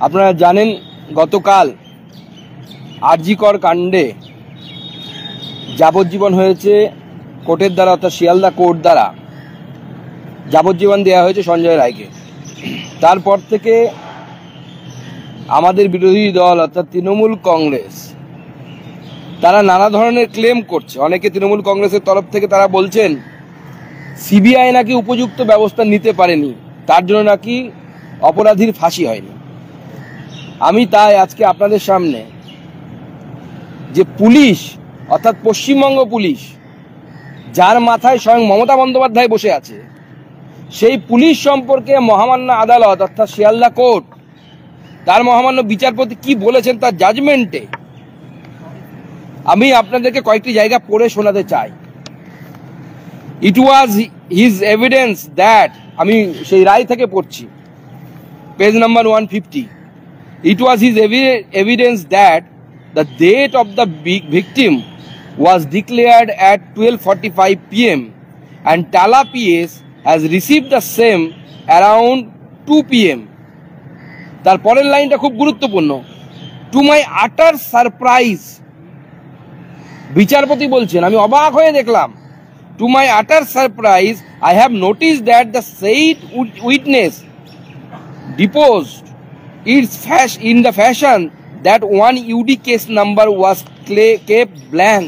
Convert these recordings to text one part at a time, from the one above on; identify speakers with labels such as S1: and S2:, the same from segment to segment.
S1: আপনারা জানেন গতকাল আরজি কর কাণ্ডে যাবজ্জীবন হয়েছে কোর্টের দ্বারা, অর্থাৎ শিয়ালদা কোর্ট দ্বারা যাবজ্জীবন দেওয়া হয়েছে সঞ্জয় রায়কে। তারপর থেকে আমাদের বিরোধী দল অর্থাৎ তৃণমূল কংগ্রেস তারা নানা ধরনের ক্লেম করছে। অনেকে তৃণমূল কংগ্রেসের তরফ থেকে তারা বলছেন সিবিআই নাকি উপযুক্ত ব্যবস্থা নিতে পারেনি, তার জন্য নাকি অপরাধীর ফাঁসি হয়নি। আমি তাই আজকে আপনাদের সামনে যে পুলিশ অর্থাৎ পশ্চিমবঙ্গ পুলিশ, যার মাথায় স্বয়ং মমতা বন্দ্যোপাধ্যায় বসে আছে, সেই পুলিশ সম্পর্কে মহামান্য আদালত অর্থাৎ শিয়ালদা কোর্ট তার মহামান্য বিচারপতি কি বলেছেন তার জাজমেন্টে আমি আপনাদেরকে কয়েকটি জায়গা পড়ে শোনাতে চাই। ইট ওয়াজ হিজ এভিডেন্স দ্যাট, আমি সেই রায় থেকে পড়ছি, page number 150। It was his evidence that the date of the victim was declared at 12:45 p.m. and Tala PS has received the same around 2 p.m. তার পরের লাইনটা খুব গুরুত্বপূর্ণ। টু মাই আটার সারপ্রাইজ, বিচারপতি বলছেন, আমি অবাক হয়ে দেখলাম, টু মাই আটার surprise I have noticed that the said witness ডিপোজড in the fashion that one UD case number was kept blank.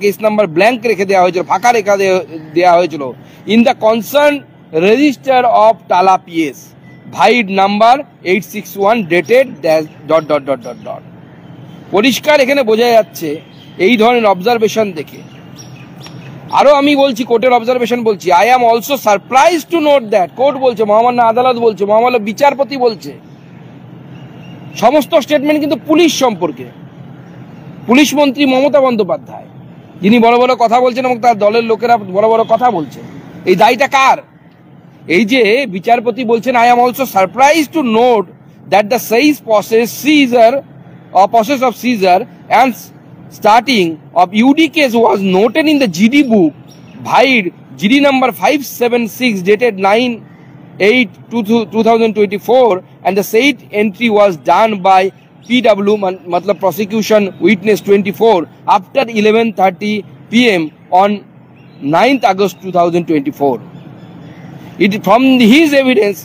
S1: Case number blank রেখে দেওয়া হয়েছিল, ফাঁকা রেখে দেওয়া হয়েছিল। In the concerned register of Tala PS, vide number 861 dated .. পরিষ্কার এখানে বোঝা যাচ্ছে এই ধরনের অবজারভেশন দেখে। আরো আমি বলছি, কোর্টের অবজারভেশন বলছি, I am also surprise to note that, court বলছে, মহামান্য আদালত বলছে, মহামান্য বিচারপতি বলছে, সমস্ত স্টেটমেন্ট কিন্তু পুলিশ সম্পর্কে। পুলিশ মন্ত্রী মমতা বন্দ্যোপাধ্যায় যিনি বড় বড় কথা বলছেন এবং তার দলের লোকেরা বড় বড় কথা বলছে, এই দায়টা কার? এই যে বিচারপতি বলছেন, I am also surprise to note that the সেইজ process of seizure and starting of UD case was noted in the GD book, Bhide GD number 576 dated 9/8/2024, and the said entry was done by PW, matlab prosecution witness 24, after 11:30 p.m. on 9th August 2024. From his evidence,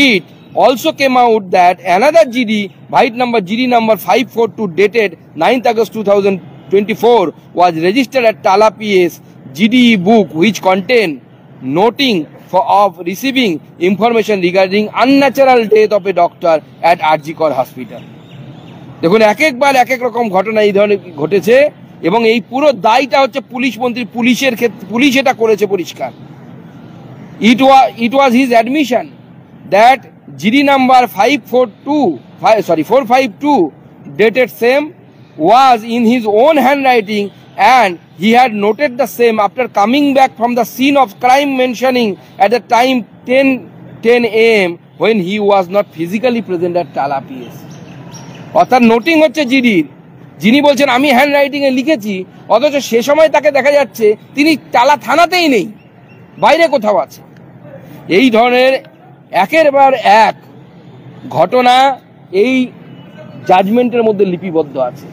S1: it also came out that another GD, Bhide number GD number 542 dated 9th August 2024 was registered at Tala PS GDE book, which contained noting of receiving information regarding unnatural death of a doctor at RG Kar Hospital. দেখুন, এক একবার এক এক রকম ঘটনা এই ধরনের ঘটেছে এবং এই পুরো দায়টা হচ্ছে পুলিশ মন্ত্রী, পুলিশের ক্ষেত্রে পুলিশ এটা করেছে পরিষ্কার। It was his admission that GD number 452 dated same was in his own handwriting, and he had noted the same after coming back from the scene of crime, mentioning at the time 10 a.m. when he was not physically present at Tala PS. অর্থাৎ noting হচ্ছে জিডির, যিনি বলছেন আমি hand writing এ লিখেছি, অথচ সে সময় তাকে দেখা যাচ্ছে তিনি টালা থানাতেই নেই, বাইরে কোথাও আছে। এই ধরনের একের পর এক ঘটনা এই জাজমেন্টের মধ্যে লিপিবদ্ধ আছে।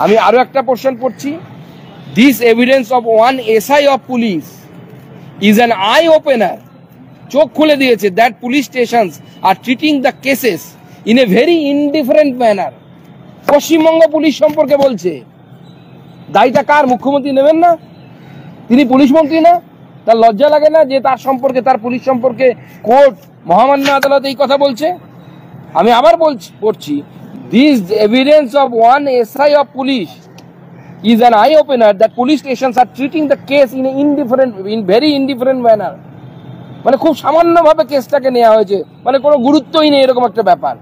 S1: আমি আরো একটা পোর্শন পড়ছি। This evidence of one SI of police is an eye opener, চোখ খুলে দিয়েছে, that police stations are treating the cases in a very indifferent manner. Paschimbanga police সম্পর্কে বলছে, দায়টা কার? মুখ্যমন্ত্রী নেবেন না? তিনি পুলিশ মন্ত্রী না? তার লজ্জা লাগে না যে তার সম্পর্কে, তার পুলিশ সম্পর্কে কোর্ট, মহামান্য আদালত এই কথা বলছে? আমি আবার পড়ছি, this evidence of one SI of police is an eye opener that police stations are treating the case in very indifferent manner. মানে খুব সামান্য ভাবে কেসটাকে নেওয়া হয়েছে, মানে কোনো গুরুত্বই নেই, এরকম একটা ব্যাপার।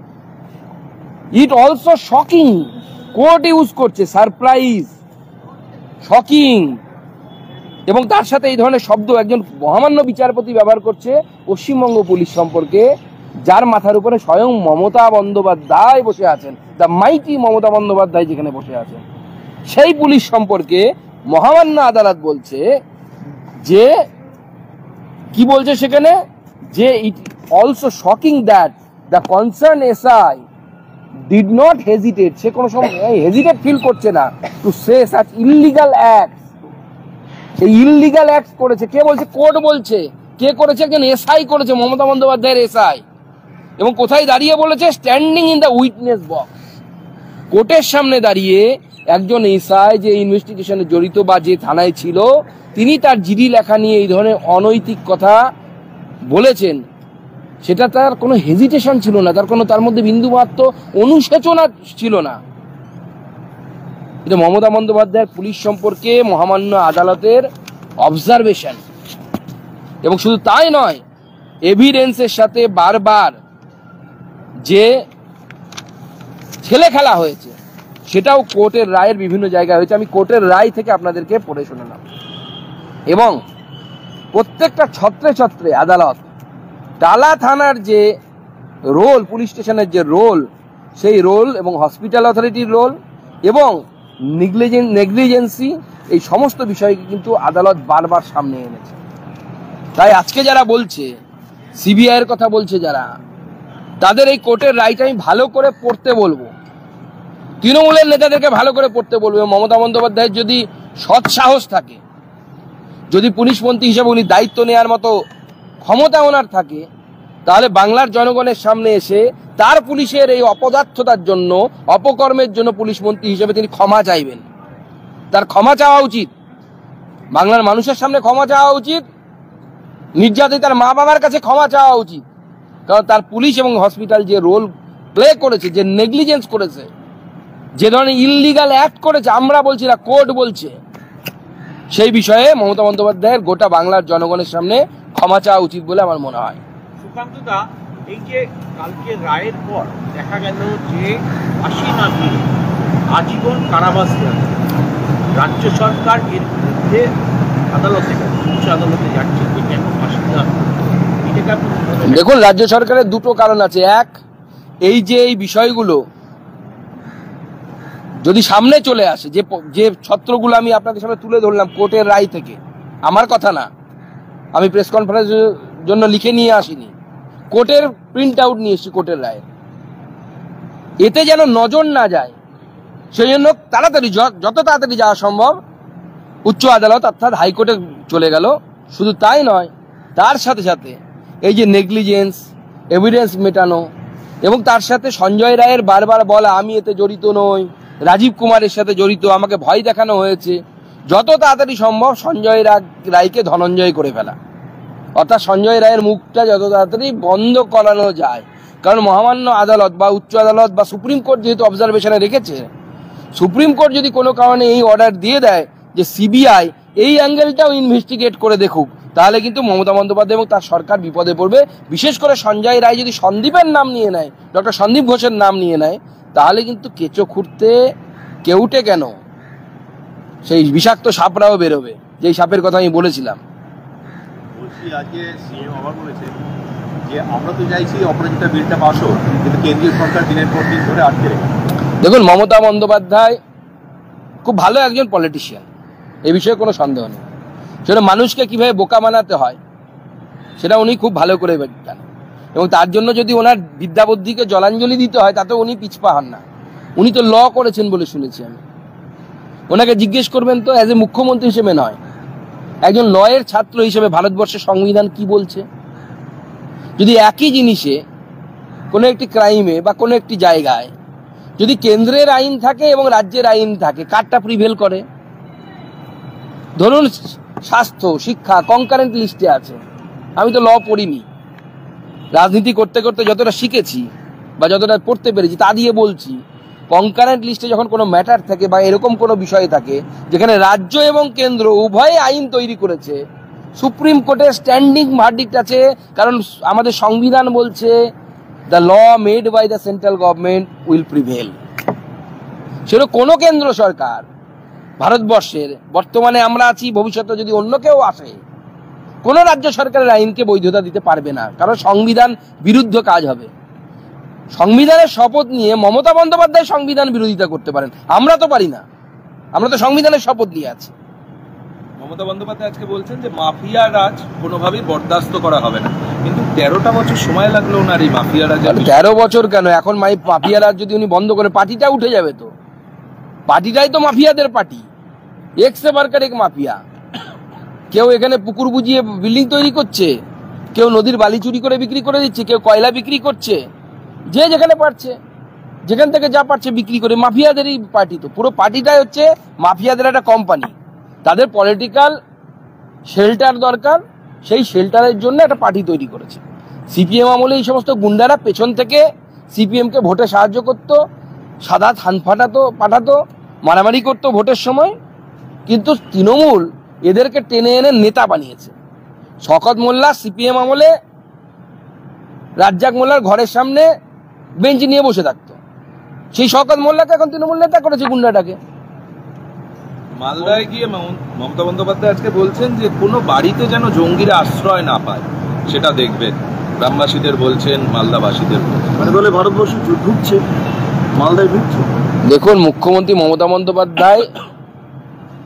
S1: ইট অলসো শকিং, কোর্ট ইউজ করছে সারপ্রাইজ, শকিং, এবং তার সাথে এই ধরনের শব্দ একজন মহামান্য বিচারপতি ব্যবহার করছে পশ্চিমবঙ্গ পুলিশ সম্পর্কে, যার মাথার উপরে স্বয়ং মমতা বন্দ্যোপাধ্যায় বসে আছেন, দ্য মাইটি মমতা বন্দ্যোপাধ্যায় যেখানে বসে আছেন, সেই পুলিশ সম্পর্কে মহামান্য আদালত বলছে যে, কি বলছে সেখানে, যে it also shocking that the concern SI did not hesitate, সে কোনো সময় হেজিটেট ফিল করছে না to say such illegal acts. এই ইললিগাল অ্যাক্টস করেছে কে বলছে? কোর্ট বলছে। কে করেছে? একজন এসআই করেছে, মমতা বন্দ্যোপাধ্যায়ের এসআই। এবং কোথায় দাঁড়িয়ে বলেছে? Standing in the witness box. কোর্টের সামনে দাঁড়িয়ে একজন এসআই যে ইনভেস্টিগেশনে জড়িত বা যে থানায় ছিল, তিনি তার জিডি লেখা নিয়ে এই ধরনের অনৈতিক কথা বলেছেন, সেটা তার কোনো হেজিটেশন ছিল না, তার মধ্যে বিন্দুমাত্র অনুশোচনা ছিল না। এটা মমতা বন্দ্যোপাধ্যায়ের পুলিশ সম্পর্কে মহামান্য আদালতের অবজারভেশন। এবং শুধু তাই নয়, এভিডেন্সের সাথে বারবার যে ছেলে খেলা হয়েছে সেটাও কোর্টের রায়ের বিভিন্ন জায়গায় হয়েছে। আমি কোর্টের রায় থেকে আপনাদেরকে পড়ে শোনালাম। এবং প্রত্যেকটা ছত্রে ছত্রে আদালত টালা থানার যে রোল, পুলিশ স্টেশনের যে রোল, সেই রোল এবং হসপিটাল অথরিটির রোল এবং নেগলিজেন্সি, এই সমস্ত বিষয়কে কিন্তু আদালত বারবার সামনে এনেছে। তাই আজকে যারা বলছে, সিবিআই এর কথা বলছে যারা, তাদের এই কোর্টের রায়টা আমি ভালো করে পড়তে বলবো, তৃণমূলের নেতাদেরকে ভালো করে পড়তে বলবো। মমতা বন্দ্যোপাধ্যায়ের যদি সৎ সাহস থাকে, যদি পুলিশ মন্ত্রী হিসেবে উনি দায়িত্ব নেওয়ার মতো ক্ষমতা ওনার থাকে, তাহলে বাংলার জনগণের সামনে এসে তার পুলিশের এই অপদার্থতার জন্য, অপকর্মের জন্য পুলিশ মন্ত্রী হিসেবে তিনি ক্ষমা চাইবেন। তার ক্ষমা চাওয়া উচিত, বাংলার মানুষের সামনে ক্ষমা চাওয়া উচিত, নির্যাতিতার মা বাবার কাছে ক্ষমা চাওয়া উচিত। কারণ তার পুলিশ এবং হসপিটাল যে রোল প্লে করেছে, যে নেগলিজেন্স করেছে, যে ধরনের ইললিগাল অ্যাক্ট করেছে, আমরা বলছি না, কোর্ট বলছে, সেই বিষয়ে মমতা বন্দ্যোপাধ্যায়ের গোটা বাংলার জনগণের সামনে ক্ষমা চাওয়া উচিত বলে আমার মনে হয়।
S2: সুকান্ত দা, এই যে কালকে রায়ের পর দেখা গেল যে ফাঁসি না দিয়ে আজীবন কারাবাস দেওয়া, রাজ্য সরকার এর বিরুদ্ধে আদালতে উচ্চ আদালতে যাচ্ছে, কেন ফাঁসি দেওয়া?
S1: দেখুন, রাজ্য সরকারের দুটো কারণ আছে। এক, এই যে এই বিষয়গুলো যদি সামনে চলে আসে, যে ছত্রগুলো আমি আপনাদের সামনে তুলে ধরলাম কোর্টের রায় থেকে, আমার কথা না, আমি প্রেস কনফারেন্সের জন্য লিখে নিয়ে আসিনি, কোর্টের প্রিন্ট আউট নিয়ে এসেছি কোর্টের রায়। এতে যেন নজর না যায়, সেই জন্য তাড়াতাড়ি, যত তাড়াতাড়ি যাওয়া সম্ভব উচ্চ আদালত অর্থাৎ হাইকোর্টে চলে গেল। শুধু তাই নয়, তার সাথে সাথে এই যে নেগলিজেন্স, এভিডেন্স মেটানো, এবং তার সাথে সঞ্জয় রায়ের বারবার বলা আমি এতে জড়িত নই, রাজীব কুমারের সাথে জড়িত, আমাকে ভয় দেখানো হয়েছে, যত তাড়াতাড়ি সম্ভব সঞ্জয় রায়কে ধনঞ্জয় করে ফেলা, অর্থাৎ সঞ্জয় রায়ের মুখটা যত তাড়াতাড়ি বন্ধ করানো যায়। কারণ মহামান্য আদালত বা উচ্চ আদালত বা সুপ্রিম কোর্ট যেহেতু অবজারভেশনে রেখেছে, সুপ্রিম কোর্ট যদি কোনো কারণে এই অর্ডার দিয়ে দেয় যে সিবিআই এই অ্যাঙ্গেলটাও ইনভেস্টিগেট করে দেখুক, তাহলে কিন্তু মমতা বন্দ্যোপাধ্যায় এবং তার সরকার বিপদে পড়বে। বিশেষ করে সঞ্জয় রায় যদি সন্দীপের নাম নিয়ে নেয়, ডক্টর সন্দীপ ঘোষের নাম নিয়ে নেয়, তাহলে কিন্তু কেঁচো খুঁড়তে কেউটে কেন, সেই বিষাক্ত সাপরাও বেরোবে, যেই সাপের কথা আমি বলেছিলাম।
S2: বলছি, আজকে সিএম আবার বলেছে যে আমরা তো চাইছি অপরাজিতা বিলটা পাস হোক, কিন্তু কেন্দ্রীয় সরকার দিনের পর দিন ধরে আটকে রেখেছে।
S1: দেখুন, মমতা বন্দ্যোপাধ্যায় খুব ভালো একজন পলিটিশিয়ান, এই বিষয়ে কোনো সন্দেহ নেই। সেটা মানুষকে কিভাবে বোকা বানাতে হয় সেটা উনি খুব ভালো করে জানেন, এবং তার জন্য যদি ওনার বিদ্যাবুদ্ধিকে জলাঞ্জলি দিতে হয় তাতে উনি পিছপা হন না। উনি তো ল করেছেন বলে শুনেছি আমি। ওনাকে জিজ্ঞেস করবেন তো অ্যাজ এ মুখ্যমন্ত্রী হিসেবে নয়, একজন লয়ের ছাত্র হিসেবে ভারতবর্ষের সংবিধান কি বলছে। যদি একই জিনিসে কোনো একটি ক্রাইমে বা কোনো একটি জায়গায় যদি কেন্দ্রের আইন থাকে এবং রাজ্যের আইন থাকে, কারটা প্রিভেল করে? ধরুন স্বাস্থ্য, শিক্ষা কনকারেন্ট লিস্টে আছে। আমি তো ল পড়িনি, রাজনীতি করতে করতে যতটা শিখেছি বা যতটা পড়তে পেরেছি তা দিয়ে বলছি, কনকারেন্ট লিস্টে যখন কোনো ম্যাটার থাকে বা এরকম কোনো বিষয় থাকে যেখানে রাজ্য এবং কেন্দ্র উভয় আইন তৈরি করেছে, সুপ্রিম কোর্টের স্ট্যান্ডিং ভার্ডিক্ট আছে, কারণ আমাদের সংবিধান বলছে the law made by the central government will prevail. সেটা কোনো কেন্দ্র সরকার ভারতবর্ষের, বর্তমানে আমরা আছি, ভবিষ্যতে যদি অন্য কেউ আসে, কোন রাজ্য সরকারের আইনকে বৈধতা দিতে পারবে না, কারণ সংবিধান বিরুদ্ধ কাজ হবে। সংবিধানের শপথ নিয়ে মমতা বন্দ্যোপাধ্যায় সংবিধান বিরোধিতা করতে পারেন, আমরা তো পারি না, আমরা তো সংবিধানের শপথ নিয়ে আছি।
S3: মমতা বন্দ্যোপাধ্যায় আজকে বলছেন যে মাফিয়া রাজ কোনোভাবেই বরদাস্ত করা হবে না, কিন্তু 13টা বছর সময় লাগলো ওনার এই মাফিয়া রাজ।
S1: 13 বছর কেন, এখন মাফিয়া রাজ যদি উনি বন্ধ করে পার্টিটা উঠে যাবে, তো পার্টিটাই তো মাফিয়াদের পার্টি, এক সে বারকার এক মাফিয়া। কেউ এখানে পুকুর বুঝিয়ে বিল্ডিং তৈরি করছে, কেউ নদীর বালি চুরি করে বিক্রি করে দিচ্ছে, কেউ কয়লা বিক্রি করছে, যে যেখানে পারছে যেখান থেকে যা পারছে বিক্রি করে। মাফিয়াদেরই পার্টি, তো পুরো পার্টিটাই হচ্ছে মাফিয়াদের একটা কোম্পানি। তাদের পলিটিক্যাল শেল্টার দরকার, সেই শেল্টারের জন্য একটা পার্টি তৈরি করেছে। সিপিএম আমলে এই সমস্ত গুন্ডারা পেছন থেকে সিপিএমকে ভোটে সাহায্য করতো, সাদা থান পাঠাতো, মারামারি করতো ভোটের সময়, কিন্তু তৃণমূল এদেরকে টেনে এনে নেতা বানিয়েছে। শওকত মোল্লা সিপিএম আমলে রাজ্জাক মোল্লার ঘরের সামনে বেঞ্চ নিয়ে বসে থাকতো, সেই শওকত মোল্লাকে এখন তৃণমূল নেতা করেছে গুন্ডাটাকে।
S3: মালদায় গিয়ে মমতা বন্দ্যোপাধ্যায় আজকে বলছেন যে কোনো বাড়িতে যেন জঙ্গিরা আশ্রয় না পায় সেটা দেখবেন। গ্রামবাসীদের বলছেন, মালদাবাসীদের বলছেন,
S4: মানে বলে ভারতবর্ষ ঢুকছে, মালদায় ঢুকছে।
S1: দেখুন, মুখ্যমন্ত্রী মমতা বন্দ্যোপাধ্যায়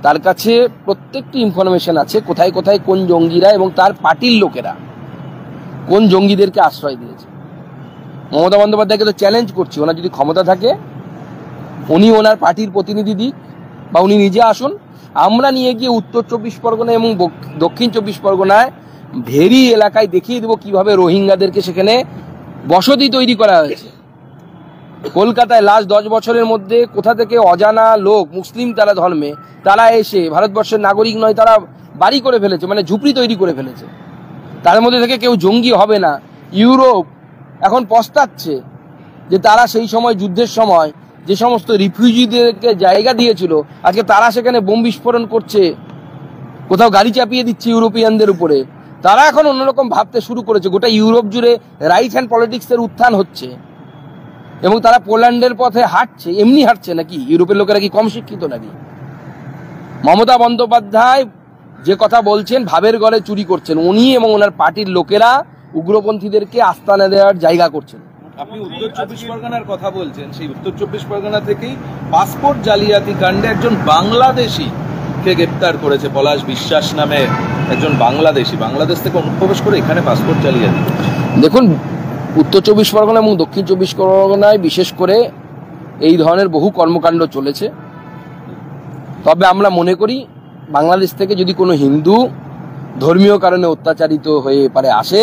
S1: তার কাছে প্রত্যেকটি ইনফরমেশন আছে, কোথায় কোথায় কোন জঙ্গিরা এবং তার পার্টির লোকেরা কোন জঙ্গিদেরকে আশ্রয় দিয়েছে। মমতা বন্দ্যোপাধ্যায়কে তো চ্যালেঞ্জ করছি, ওনার যদি ক্ষমতা থাকে উনি ওনার পার্টির প্রতিনিধি দিক বা উনি নিজে আসুন, আমরা নিয়ে গিয়ে উত্তর 24 পরগনা এবং দক্ষিণ 24 পরগনায় ভেরি এলাকায় দেখিয়ে দেবো কিভাবে রোহিঙ্গাদেরকে সেখানে বসতি তৈরি করা হয়েছে। কলকাতায় লাস্ট 10 বছরের মধ্যে কোথা থেকে অজানা লোক, মুসলিম তারা ধর্মে, তারা এসে ভারতবর্ষের নাগরিক নয়, তারা বাড়ি করে ফেলেছে, মানে ঝুপড়ি তৈরি করে ফেলেছে। তার মধ্যে থেকে কেউ জঙ্গি হবে না। ইউরোপ এখন পস্তাচ্ছে যে তারা সেই সময় যুদ্ধের সময় যে সমস্ত রিফিউজিদেরকে জায়গা দিয়েছিল, আজকে তারা সেখানে বোম বিস্ফোরণ করছে, কোথাও গাড়ি চাপিয়ে দিচ্ছে ইউরোপিয়ানদের উপরে। তারা এখন অন্যরকম ভাবতে শুরু করেছে। গোটা ইউরোপ জুড়ে রাইট হ্যান্ড পলিটিক্সের উত্থান হচ্ছে এবং তারা পোল্যান্ডের পথে হাঁটছে। এমনি হাঁটছে নাকি? ইউরোপের লোকেরা কি কম শিক্ষিত নাকি? মমতা বন্দ্যোপাধ্যায় যে কথা বলছেন, ভাবের ঘরে চুরি করছেন উনি এবং ওনার পার্টির লোকেরা উগ্রপন্থীদেরকে আস্তানা দেওয়ার জায়গা করছেন।
S3: আপনি উত্তর 24 পরগনার কথা বলছেন, সেই উত্তর 24 পরগনা থেকেই পাসপোর্ট জালিয়াতি কাণ্ডে একজন বাংলাদেশিকে গ্রেপ্তার করেছে। পলাশ বিশ্বাস নামে একজন বাংলাদেশ থেকে অনুপ্রবেশ করে এখানে পাসপোর্ট জালিয়াতি।
S1: দেখুন, উত্তর 24 পরগনা এবং দক্ষিণ 24 পরগনায় বিশেষ করে এই ধরনের বহু কর্মকাণ্ড চলেছে। তবে আমরা মনে করি বাংলাদেশ থেকে যদি কোনো হিন্দু ধর্মীয় কারণে অত্যাচারিত হয়ে পারে আসে,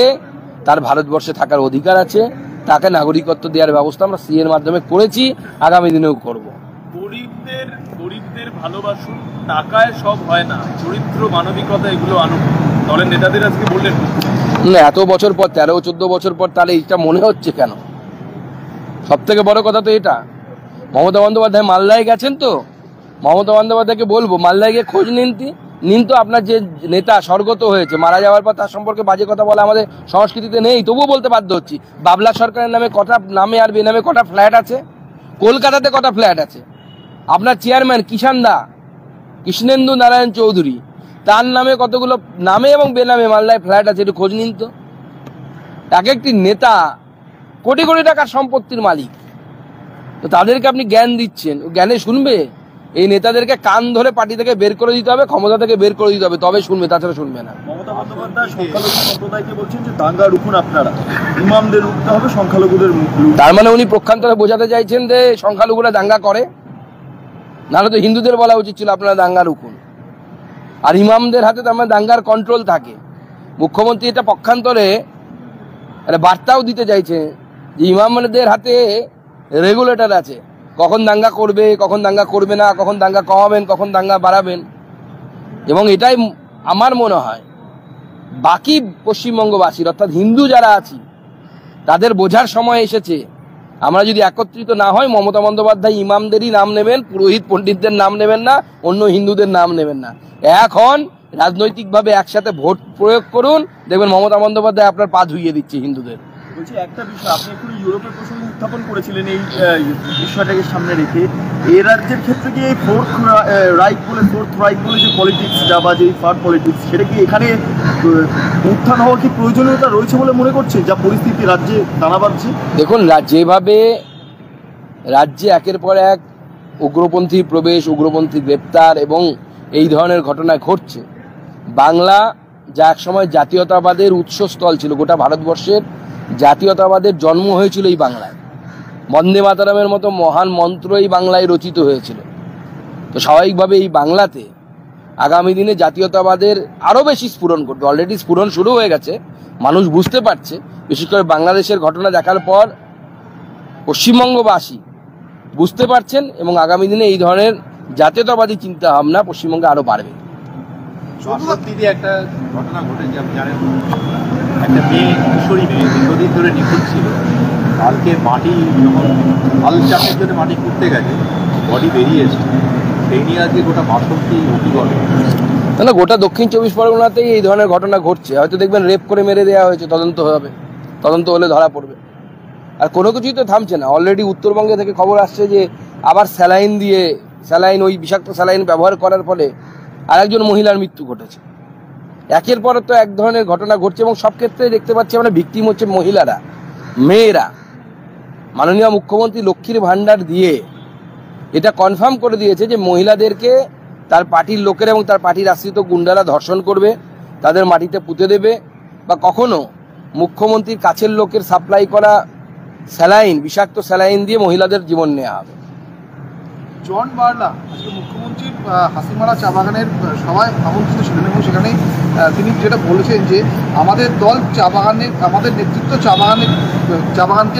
S1: তার ভারতবর্ষে থাকার অধিকার আছে, তাকে নাগরিকত্ব দেওয়ার ব্যবস্থা আমরা সিএর মাধ্যমে করেছি, আগামী দিনেও করব।
S5: গরিবদের ভালোবাসুন, টাকায় সব হয় না, চরিত্র মানবিকতা এগুলো আনুন, দলের নেতাদের আজকে বললেন
S1: না। এত বছর পর, 13-14 বছর পর তাহলে এটা মনে হচ্ছে কেন? সব থেকে বড় কথা তো এটা। মমতা বন্দ্যোপাধ্যায় মালদায় গেছেন, তো মমতা বন্দ্যোপাধ্যায়কে বলবো মালদায় গিয়ে খোঁজ নিন তো আপনার যে নেতা স্বর্গত হয়েছে, মারা যাওয়ার পর তার সম্পর্কে বাজে কথা বলা আমাদের সংস্কৃতিতে নেই, তবুও বলতে বাধ্য হচ্ছি। বাবলা সরকারের নামে আর বেনামে কটা ফ্ল্যাট আছে? কলকাতাতে কটা ফ্ল্যাট আছে? আপনার চেয়ারম্যান কৃষ্ণেন্দু নারায়ণ চৌধুরী, তার নামে কতগুলো নামে এবং বেনামে মালদায় ফ্ল্যাট আছে, একটু খোঁজ নিন তো। এক একটি নেতা কোটি কোটি টাকার সম্পত্তির মালিক, তো তাদেরকে আপনি জ্ঞান দিচ্ছেন, জ্ঞানে শুনবে? এই নেতাদেরকে কান ধরে পার্টি থেকে বের করে দিতে হবে, ক্ষমতা থেকে বের করে দিতে হবে, তবে শুনবে, তাছাড়া শুনবে না।
S4: মমতা বন্দ্যোপাধ্যায় সংখ্যালঘু সম্প্রদায়কে বলছেন যে দাঙ্গা রুখুন আপনারা, ইমামদের রুখতে হবে, সংখ্যালঘুদের মুখ।
S1: তার মানে উনি প্রক্ষান্তরে বোঝাতে চাইছেন যে সংখ্যালঘুরা দাঙ্গা করে, নাহলে তো হিন্দুদের বলা উচিত ছিল আপনারা দাঙ্গা রুখুন। আর ইমামদের হাতে তার মানে দাঙ্গার কন্ট্রোল থাকে। মুখ্যমন্ত্রী এটা পক্ষান্তরে বার্তাও দিতে চাইছে যে ইমামদের হাতে রেগুলেটর আছে, কখন দাঙ্গা করবে, কখন দাঙ্গা করবে না, কখন দাঙ্গা কমাবেন, কখন দাঙ্গা বাড়াবেন। এবং এটাই আমার মনে হয় বাকি পশ্চিমবঙ্গবাসীর, অর্থাৎ হিন্দু যারা আছি, তাদের বোঝার সময় এসেছে। আমরা যদি একত্রিত না হয়, মমতা বন্দ্যোপাধ্যায় ইমামদেরই নাম নেবেন, পুরোহিত পণ্ডিতদের নাম নেবেন না, অন্য হিন্দুদের নাম নেবেন না। এখন রাজনৈতিকভাবে একসাথে ভোট প্রয়োগ করুন, দেখবেন মমতা বন্দ্যোপাধ্যায় আপনার পা ধুইয়ে দিচ্ছে হিন্দুদের।
S4: বলছি একটা বিষয়, আপনি একটু ইউরোপের প্রসঙ্গ উত্থাপন করেছিলেন এই বিষয়টাকে সামনে রেখে, এই রাজ্যের ক্ষেত্রে কি এই ফোর্থ রাইট বলে যে পলিটিক্সটা বা যে ফার পলিটিক্স, সেটা কি এখানে উত্থান হওয়ার কি প্রয়োজনীয়তা রয়েছে বলে মনে করছে, যা পরিস্থিতি রাজ্যে দানা বাঁধছে?
S1: দেখুন, যেভাবে রাজ্যে একের পর এক উগ্রপন্থী প্রবেশ, উগ্রপন্থী গ্রেপ্তার এবং এই ধরনের ঘটনা ঘটছে, বাংলা যা এক সময় জাতীয়তাবাদের উৎসস্থল ছিল, গোটা ভারতবর্ষের জাতীয়তাবাদের জন্ম হয়েছিল এই বাংলায়। বন্দে মাতরমের মতো মহান মন্ত্র এই বাংলায় রচিত হয়েছিল। তো স্বাভাবিকভাবে এই বাংলাতে আগামী দিনে জাতীয়তাবাদের আরও বেশি স্ফুরণ করবে। অলরেডি স্ফুরণ শুরু হয়ে গেছে, মানুষ বুঝতে পারছে। বিশেষ করে বাংলাদেশের ঘটনা দেখার পর পশ্চিমবঙ্গবাসী বুঝতে পারছেন, এবং আগামী দিনে এই ধরনের জাতীয়তাবাদী চিন্তা ভাবনা পশ্চিমবঙ্গে আরও বাড়বে।
S2: দিদি একটা ঘটনা ঘটেছে, আপনি জানেন, একটা মেয়ে, কিশোরী মেয়ে দীর্ঘদিন ধরে নিখোঁজ ছিল। কালকে মাটি যখন হাল চাষের জন্য মাটি খুঁড়তে গেছে, বডি বেরিয়েছে। সেই নিয়ে আজকে গোটা বাসন্তী অভিজ্ঞ,
S1: তাহলে গোটা দক্ষিণ 24 পরগনাতেই এই ধরনের ঘটনা ঘটছে। হয়তো দেখবেন রেপ করে মেরে দেওয়া হয়েছে, তদন্ত হবে, তদন্ত হলে ধরা পড়বে। আর কোনো কিছুই তো থামছে না। অলরেডি উত্তরবঙ্গে থেকে খবর আসছে যে আবার স্যালাইন ওই বিষাক্ত স্যালাইন ব্যবহার করার ফলে আরেকজন মহিলার মৃত্যু ঘটেছে। একের পর তো এক ধরনের ঘটনা ঘটছে, এবং সব ক্ষেত্রে দেখতে পাচ্ছি আমরা ভিকটিম হচ্ছে মহিলারা, মেয়েরা। মাননীয় মুখ্যমন্ত্রী লক্ষ্মীর ভাণ্ডার দিয়ে এটা কনফার্ম করে দিয়েছে যে মহিলাদেরকে তার পার্টির লোকেরা এবং তার পার্টির আশ্রিত গুন্ডারা ধর্ষণ করবে, তাদের মাটিতে পুঁতে দেবে, বা কখনো মুখ্যমন্ত্রীর কাছের লোকের সাপ্লাই করা স্যালাইন, বিষাক্ত স্যালাইন দিয়ে মহিলাদের জীবন নেওয়া হবে।
S6: জন বার্লা আজকে মুখ্যমন্ত্রী হাসিমারা চা বাগানের সবাই আমন্ত্রিত ছিলেন, এবং সেখানে তিনি যেটা বলেছেন যে আমাদের দল চা বাগানের, আমাদের নেতৃত্ব চা বাগানকে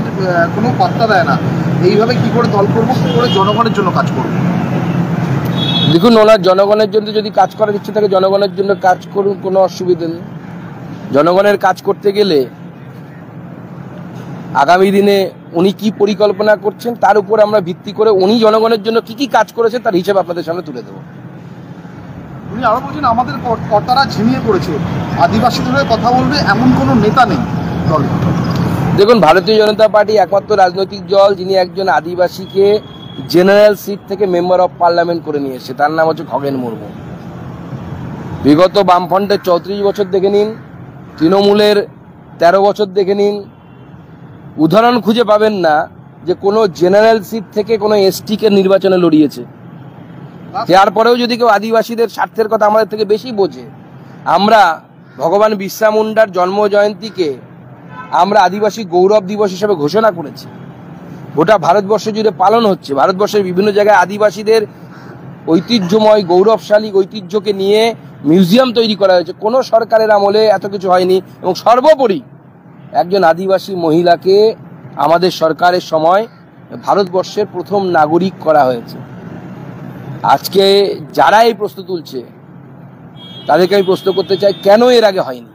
S6: কোনো পাত্তা দেয় না। এইভাবে কি করে দল করবো, কি করে জনগণের জন্য কাজ করবো?
S1: দেখুন, ওনার জনগণের জন্য যদি কাজ করার ইচ্ছে থাকে জনগণের জন্য কাজ করুন, কোনো অসুবিধা নেই। জনগণের কাজ করতে গেলে আগামী দিনে উনি কি পরিকল্পনা করছেন তার উপর আমরা ভিত্তি করে উনি জনগণের জন্য কি কি কাজ করেছেন তার হিসেব আপনাদের সামনে তুলে দেবো।
S6: উনি আরো বলছেন আমাদের কর্তারা ঝিমিয়ে পড়েছে, আদিবাসীদের হয়ে কথা বলবে এমন কোনো নেতা নেই দলে।
S1: দেখুন, ভারতীয় জনতা পার্টি একমাত্র রাজনৈতিক দল যিনি একজন আদিবাসীকে জেনারেল সিট থেকে মেম্বার অফ পার্লামেন্ট করে নিয়ে এসেছে, তার নাম হচ্ছে খগেন মুর্মু। বিগত বামফ্রন্টের 34 বছর দেখে নিন, তৃণমূলের 13 বছর দেখে নিন, উদাহরণ খুঁজে পাবেন না যে কোনো জেনারেল সিট থেকে কোনো এসটিকে নির্বাচনে লড়িয়েছে। তারপরেও যদি কেউ আদিবাসীদের স্বার্থের কথা আমাদের থেকে বেশি বোঝে, আমরা ভগবান বিরসা মুন্ডার জন্ম জয়ন্তীকে আমরা আদিবাসী গৌরব দিবস হিসেবে ঘোষণা করেছি। গোটা ভারতবর্ষ জুড়ে পালন হচ্ছে। ভারতবর্ষের বিভিন্ন জায়গায় আদিবাসীদের ঐতিহ্যময় গৌরবশালী ঐতিহ্যকে নিয়ে মিউজিয়াম তৈরি করা হয়েছে। কোনো সরকারের আমলে এত কিছু হয়নি, এবং সর্বোপরি একজন আদিবাসী মহিলাকে আমাদের সরকারের সময় ভারতবর্ষের প্রথম নাগরিক করা হয়েছে। আজকে যারা এই প্রশ্ন তুলছে তাদেরকে আমি প্রশ্ন করতে চাই, কেন এর আগে হয়নি?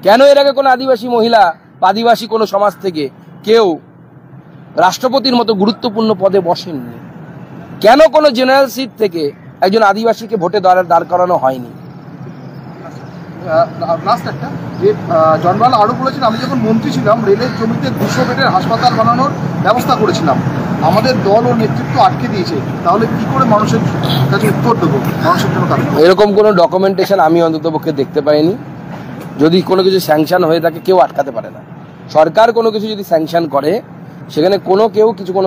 S1: কেন এর আগে কোনো আদিবাসী মহিলা বা আদিবাসী কোনো সমাজ থেকে কেউ রাষ্ট্রপতির মতো গুরুত্বপূর্ণ পদে বসেননি? কেন কোনো জেনারেল সিট থেকে একজন আদিবাসীকে ভোটে দাঁড় করানো হয়নি?
S6: লাস্ট একটা যে জনবাল আরও বলেছেন, আমি যখন মন্ত্রী ছিলাম রেলের জমিতে 200 বেডের হাসপাতাল বানানোর ব্যবস্থা করেছিলাম, আমাদের দল ও নেতৃত্ব আটকে দিয়েছে। তাহলে কি করে মানুষের কাছে উত্তর দেবো, মানুষের জন্য কাজ?
S1: এরকম কোনো ডকুমেন্টেশন আমি অন্ততপক্ষে দেখতে পাইনি। যদি কোনো কিছু স্যাংশন হয়ে থাকে কেউ আটকাতে পারে না। সরকার কোনো কিছু যদি স্যাংশন করে সেখানে কোনো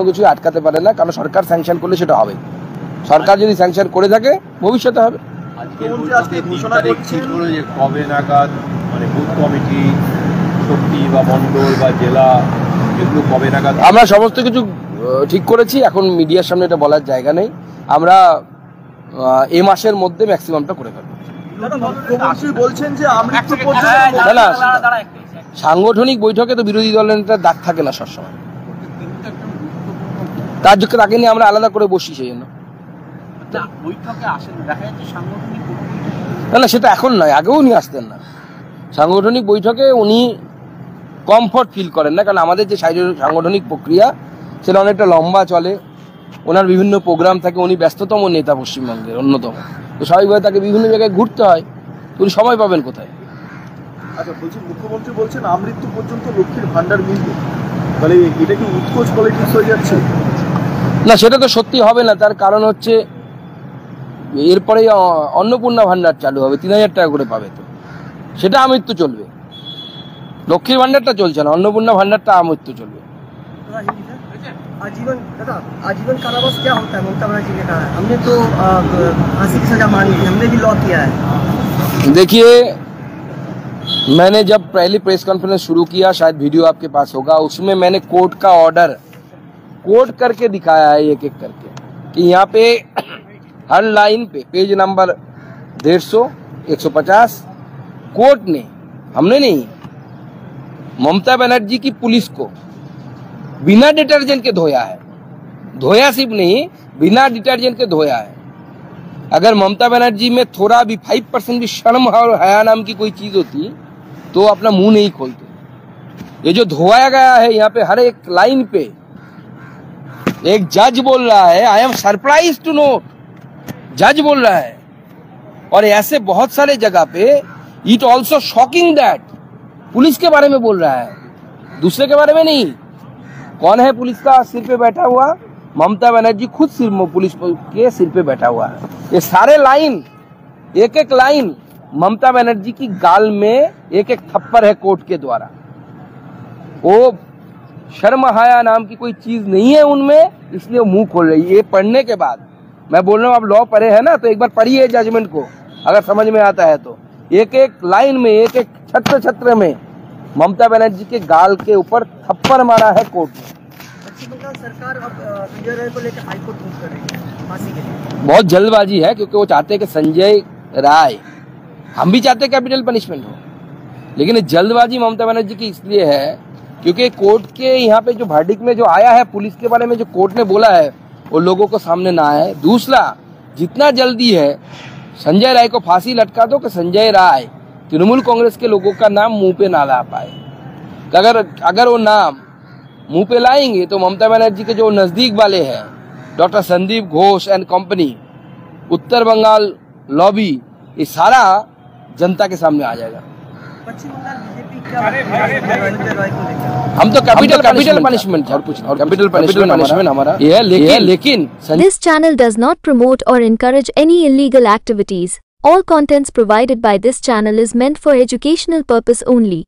S1: কিছু আটকাতে পারে না, কারণ সরকার স্যাংশন করলে সেটা হবে। সরকার যদি স্যাংশন করে থাকে ভবিষ্যতে হবে।
S2: কবে নাগাদ মানে বুথ কমিটি, শক্তি বা মন্ডল বা জেলা, এগুলো কবে নাগাদ?
S1: আমরা সমস্ত কিছু ঠিক করেছি, এখন মিডিয়ার সামনে এটা বলার জায়গা নেই। আমরা এই মাসের মধ্যে ম্যাক্সিমামটা করে ফেলবো।
S4: বলছেন যে
S1: সাংগঠনিক বৈঠকে তো বিরোধী দলের নেতার ডাক থাকে না সবসময়, তার জন্য তাকে নিয়ে আমরা আলাদা করে বসি। সেই জন্য না, সেটা এখন নয়, আগেও উনি আসতেন না সাংগঠনিক বৈঠকে। উনি কমফর্ট ফিল করেন না, কারণ আমাদের যে সাংগঠনিক প্রক্রিয়া সেটা অনেকটা লম্বা চলে। ওনার বিভিন্ন প্রোগ্রাম থাকে, উনি ব্যস্ততম নেতা পশ্চিমবঙ্গের অন্যতম, তো স্বাভাবিকভাবে তাকে বিভিন্ন জায়গায় ঘুরতে হয়। উনি সময় পাবেন কোথায়?
S4: আচ্ছা, বলছি মুখ্যমন্ত্রী বলছেন আমৃত্যু পর্যন্ত লক্ষ্মীর ভান্ডার মিলবে, তাহলে এটা কি উৎকোচ পলিটিক্স হয়ে যাচ্ছে?
S1: না, সেটা তো সত্যি হবে না। তার কারণ হচ্ছে এরপরে অন্নপূর্ণা ভান্ডার চালু হবে, 3000 টাকা করে পাবে, তো সেটা আমৃত্যু চলবে। লক্ষ্মীর ভান্ডারটা চলছে না, অন্নপূর্ণা ভান্ডারটা আমৃত্যু চলবে।
S7: आजीवन कारावास क्या होता है? ममता बनर्जी ने कहा है हमने तो फांसी की सजा मांगी थी, हमने भी लॉ किया है।
S1: देखिए, मैंने जब पहली प्रेस कॉन्फ्रेंस शुरू किया, शायद वीडियो आपके पास होगा, उसमें मैंने कोर्ट का ऑर्डर कोट करके दिखाया है एक एक करके कि यहाँ पे हर लाइन पे पेज नंबर 150, 150 कोर्ट ने, हमने नहीं, ममता बनर्जी की पुलिस को बिना डिटर्जेंट के धोया है। धोया सिर्फ नहीं, बिना डिटर्जेंट के धोया है। अगर ममता बनर्जी में थोड़ा भी 5% भी शर्म और हया नाम की कोई चीज होती तो अपना मुंह नहीं खोलते। ये जो धोया गया है यहाँ पे हर एक लाइन पे, एक जज बोल रहा है, I am surprise to know, जज बोल रहा है। और ऐसे बहुत सारे जगह पे it also shocking that police के बारे में बोल रहा है, दूसरे के बारे में नहीं। कौन है पुलिस का सिर पे बैठा हुआ? ममता बनर्जी खुद सिर पुलिस के सिर पे बैठा हुआ है। ये सारे लाइन, एक एक लाइन ममता बनर्जी की गाल में एक एक थप्पड़ है कोर्ट के द्वारा। वो शर्म हया नाम की कोई चीज नहीं है उनमें, इसलिए वो मुंह खोल रही है। ये पढ़ने के बाद मैं बोल रहा हूँ, आप लॉ पढ़े हैं ना, तो एक बार पढ़िए जजमेंट को, अगर समझ में आता है तो। एक एक लाइन में, एक एक छत्र में ममता बनर्जी के गाल के ऊपर थप्पड़ मारा है कोर्ट ने।
S7: पश्चिम बंगाल सरकार अब संजय राय को लेकर हाईकोर्ट मूव कर रही है फांसी के लिए।
S1: बहुत जल्दबाजी है, क्योंकि वो चाहते हैं कि संजय राय, हम भी चाहते हैं कैपिटल पनिशमेंट हो, लेकिन जल्दबाजी ममता बनर्जी की इसलिए है क्योंकि कोर्ट के यहाँ पे जो वर्डिक्ट में जो आया है, पुलिस के बारे में जो कोर्ट ने बोला है, वो लोगों को सामने ना आए। दूसरा, जितना जल्दी है संजय राय को फांसी लटका दो कि संजय राय तृणमूल कांग्रेस के लोगों का नाम मुंह पे ना ला पाए। अगर वो नाम मुंह पे लाएंगे तो ममता बनर्जी के जो नजदीक वाले हैं, doctor Sandeep Ghosh and company, Uttar Bengal lobby, ये सारा जनता के सामने आ जाएगा।
S7: पश्चिम बंगाल बीजेपी क्या
S1: हम तो कैपिटल पनिशमेंट और कुछ, और कैपिटल पनिशमेंट हमारा ये है, लेकिन
S8: This channel does not promote or encourage any illegal activities. All contents provided by this channel is meant for educational purpose only.